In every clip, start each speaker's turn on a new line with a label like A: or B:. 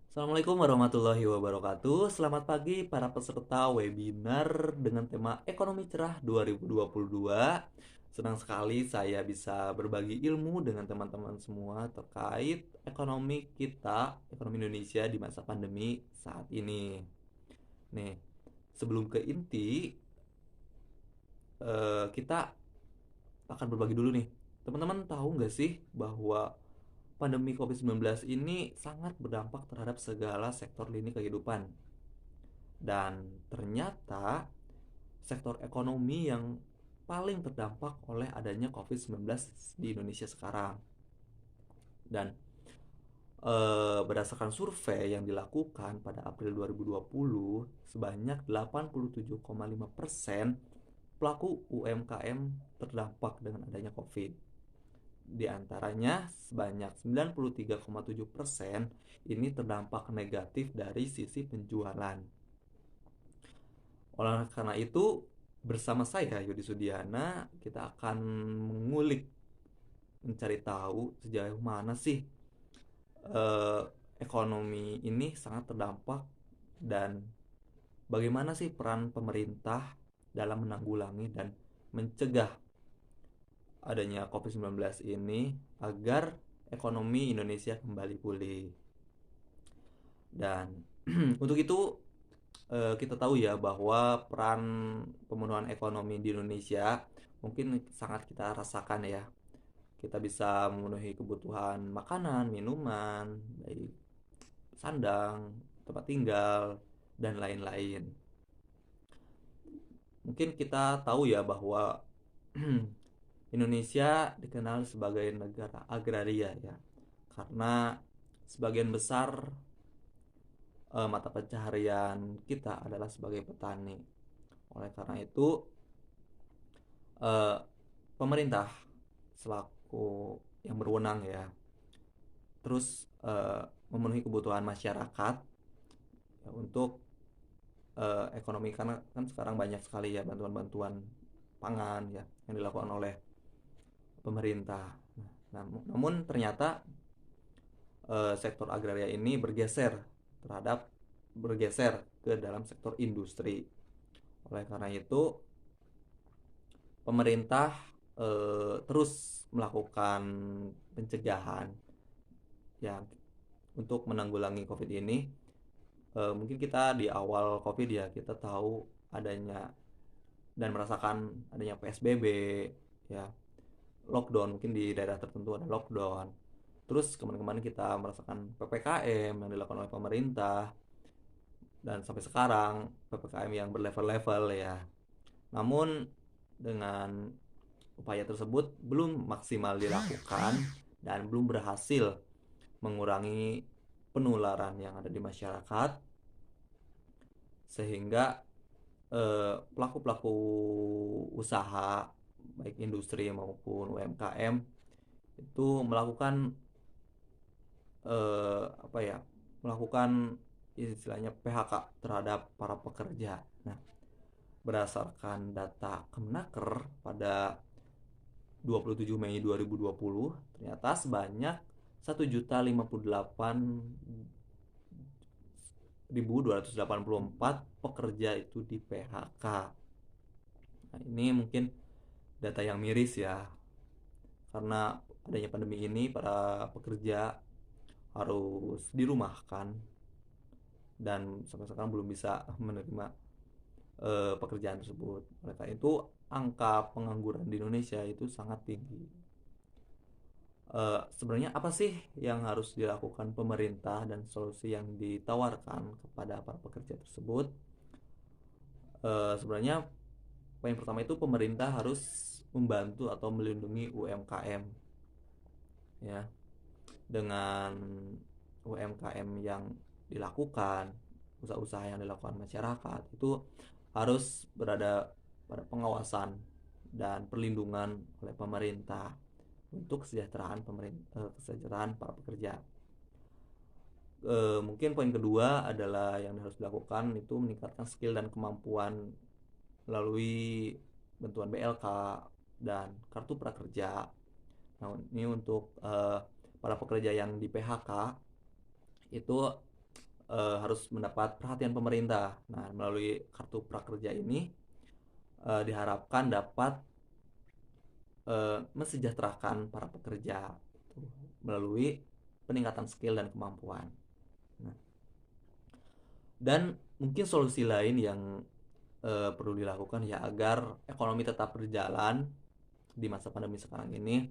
A: Assalamualaikum warahmatullahi wabarakatuh. Selamat pagi para peserta webinar dengan tema Ekonomi Cerah 2022. Senang sekali saya bisa berbagi ilmu dengan teman-teman semua terkait ekonomi kita, ekonomi Indonesia di masa pandemi saat ini. Nih, sebelum ke inti, kita akan berbagi dulu nih. Teman-teman tahu nggak sih bahwa pandemi COVID-19 ini sangat berdampak terhadap segala sektor lini kehidupan. Dan ternyata sektor ekonomi yang paling terdampak oleh adanya COVID-19 di Indonesia sekarang. Dan berdasarkan survei yang dilakukan pada April 2020, sebanyak 87,5% pelaku UMKM terdampak dengan adanya COVID. Di antaranya sebanyak 93,7% ini terdampak negatif dari sisi penjualan. Oleh karena itu, bersama saya Yudi Sudiana, kita akan mengulik, mencari tahu sejauh mana sih eh, ekonomi ini sangat terdampak dan bagaimana sih peran pemerintah dalam menanggulangi dan mencegah adanya COVID-19 ini agar ekonomi Indonesia kembali pulih. Dan untuk itu kita tahu ya bahwa peran pemenuhan ekonomi di Indonesia mungkin sangat kita rasakan ya. Kita bisa memenuhi kebutuhan makanan, minuman, baik sandang, tempat tinggal, dan lain-lain. Mungkin kita tahu ya bahwa Indonesia dikenal sebagai negara agraria ya, karena sebagian besar mata pencaharian kita adalah sebagai petani. Oleh karena itu, eh, pemerintah selaku yang berwenang ya, terus memenuhi kebutuhan masyarakat ya, untuk ekonomi, karena kan sekarang banyak sekali ya bantuan-bantuan pangan ya yang dilakukan oleh pemerintah. Nah, namun ternyata sektor agraria ini bergeser ke dalam sektor industri. Oleh karena itu, pemerintah terus melakukan pencegahan ya untuk menanggulangi COVID ini. Mungkin kita di awal COVID ya kita tahu adanya dan merasakan adanya PSBB ya, lockdown, mungkin di daerah tertentu ada lockdown. Terus kemarin-kemarin kita merasakan PPKM yang dilakukan oleh pemerintah, dan sampai sekarang PPKM yang berlevel-level ya. Namun dengan upaya tersebut belum maksimal dilakukan dan belum berhasil mengurangi penularan yang ada di masyarakat, sehingga pelaku-pelaku usaha baik industri maupun UMKM itu melakukan apa ya, melakukan istilahnya PHK terhadap para pekerja. Nah, berdasarkan data Kemenaker pada 27 Mei 2020, ternyata sebanyak 1.058.284 pekerja itu di PHK. Nah, ini mungkin data yang miris ya, karena adanya pandemi ini para pekerja harus dirumahkan dan sampai sekarang belum bisa menerima pekerjaan tersebut. Oleh karena itu, angka pengangguran di Indonesia itu sangat tinggi. Sebenarnya apa sih yang harus dilakukan pemerintah dan solusi yang ditawarkan kepada para pekerja tersebut? Sebenarnya poin pertama itu pemerintah harus membantu atau melindungi UMKM ya, dengan UMKM yang dilakukan, usaha-usaha yang dilakukan masyarakat itu harus berada pada pengawasan dan perlindungan oleh pemerintah untuk kesejahteraan para pekerja. Mungkin poin kedua adalah yang harus dilakukan itu meningkatkan skill dan kemampuan melalui bantuan BLK dan kartu prakerja. Nah, ini untuk para pekerja yang di PHK itu harus mendapat perhatian pemerintah. Nah, melalui kartu prakerja ini diharapkan dapat mensejahterakan para pekerja gitu, melalui peningkatan skill dan kemampuan. Nah, dan mungkin solusi lain yang perlu dilakukan ya agar ekonomi tetap berjalan di masa pandemi sekarang ini,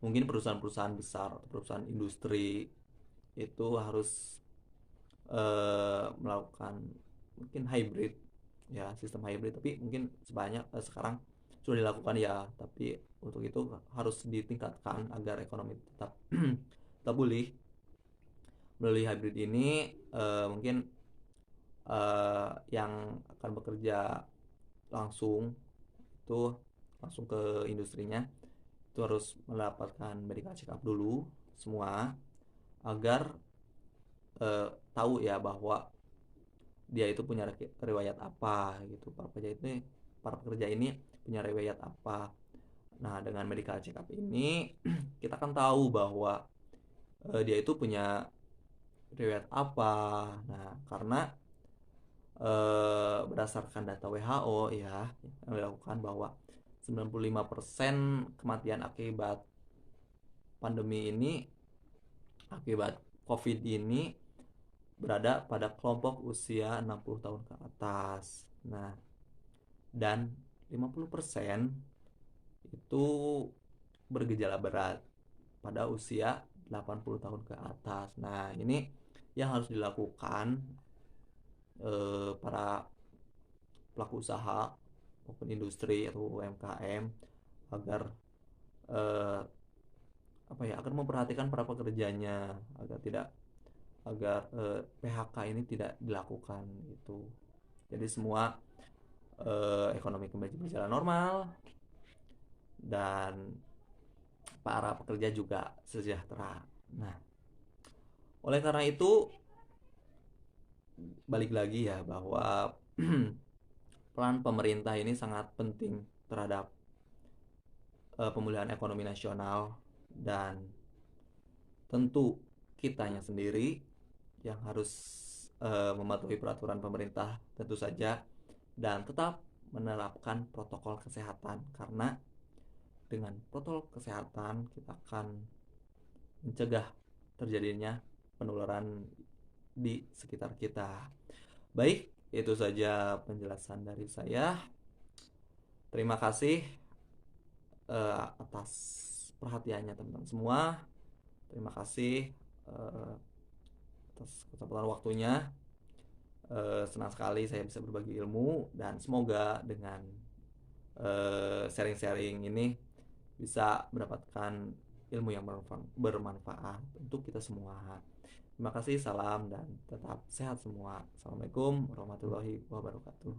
A: mungkin perusahaan-perusahaan besar atau perusahaan industri itu harus melakukan mungkin hybrid, ya sistem hybrid, tapi mungkin sebanyak sekarang sudah dilakukan ya, tapi untuk itu harus ditingkatkan agar ekonomi tetap tetap pulih. Melalui hybrid ini mungkin yang akan bekerja langsung itu langsung ke industrinya itu harus mendapatkan medical check up dulu semua, agar tahu ya bahwa dia itu punya riwayat apa gitu. Para pekerja ini punya riwayat apa. Nah, dengan medical check up ini kita akan tahu bahwa dia itu punya riwayat apa. Nah, karena berdasarkan data WHO ya yang dilakukan bahwa 95% kematian akibat pandemi ini, akibat COVID ini, berada pada kelompok usia 60 tahun ke atas. Nah, dan 50% itu bergejala berat pada usia 80 tahun ke atas. Nah, ini yang harus dilakukan para pelaku usaha maupun industri atau UMKM agar eh, agar memperhatikan para pekerjanya, agar PHK ini tidak dilakukan gitu. Jadi semua ekonomi kembali berjalan normal dan para pekerja juga sejahtera. Nah, oleh karena itu balik lagi ya bahwa peran pemerintah ini sangat penting terhadap pemulihan ekonomi nasional, dan tentu kitanya sendiri yang harus mematuhi peraturan pemerintah tentu saja, dan tetap menerapkan protokol kesehatan, karena dengan protokol kesehatan kita akan mencegah terjadinya penularan di sekitar kita. Baik, itu saja penjelasan dari saya. Terima kasih atas perhatiannya teman-teman semua. Terima kasih atas kesempatan waktunya. Senang sekali saya bisa berbagi ilmu, dan semoga dengan sharing-sharing ini bisa mendapatkan ilmu yang bermanfaat untuk kita semua. Terima kasih, salam, dan tetap sehat semua. Assalamualaikum warahmatullahi wabarakatuh.